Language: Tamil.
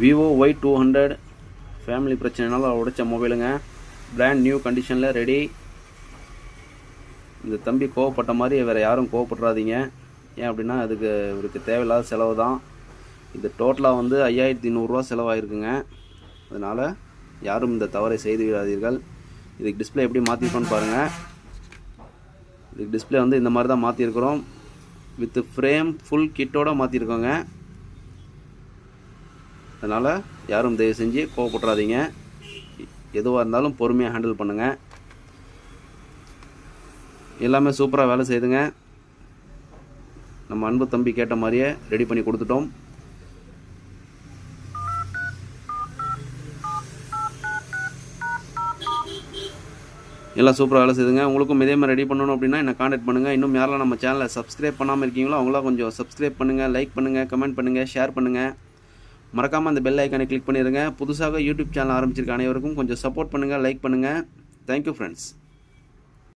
விவோ Y200 ஃபேமிலி பிரச்சனைனால உடைச்ச மொபைலுங்க. பிராண்ட் நியூ கண்டிஷனில் ரெடி. இந்த தம்பி கோவப்பட்ட மாதிரி வேறு யாரும் கோவப்படுறாதீங்க. ஏன் அப்படின்னா அதுக்கு இவருக்கு தேவையில்லாத செலவு தான். இது டோட்டலாக வந்து 5100 செலவாயிருக்குங்க. அதனால் யாரும் இந்த தவறை செய்து விடாதீர்கள். இதுக்கு டிஸ்பிளே எப்படி மாற்றிருக்கோன்னு பாருங்கள். இதுக்கு டிஸ்பிளே வந்து இந்த மாதிரி தான் மாற்றிருக்கிறோம். வித் ஃப்ரேம் ஃபுல் கிட்டோட மாற்றிருக்கோங்க. அதனால் யாரும் தயவு செஞ்சு கோவப்படாதீங்க. எதுவாக இருந்தாலும் பொறுமையாக ஹேண்டில் பண்ணுங்கள். எல்லாமே சூப்பராக வேலை செய்துங்க. நம்ம அன்பு தம்பி கேட்ட மாதிரியே ரெடி பண்ணி கொடுத்துட்டோம். எல்லாம் சூப்பராக வேலை செய்துங்க. உங்களுக்கும் இதே மாதிரி ரெடி பண்ணணும் அப்படின்னா என்னை காண்டாக்ட் பண்ணுங்கள். இன்னும் யாரெல்லாம் நம்ம சேனலை சப்ஸ்கிரைப் பண்ணாமல் இருக்கீங்களோ அவங்களாம் கொஞ்சம் சப்ஸ்கிரைப் பண்ணுங்கள், லைக் பண்ணுங்கள், கமெண்ட் பண்ணுங்கள், ஷேர் பண்ணுங்கள். மறக்காமல் அந்த பெல் ஐக்கானை கிளிக் பண்ணிடுங்க. புதுசாக யூடியூப் சேனல் ஆரம்பிச்சிருக்க அனைவருக்கும் கொஞ்சம் சப்போர்ட் பண்ணுங்கள், லைக் பண்ணுங்கள். Thank you friends.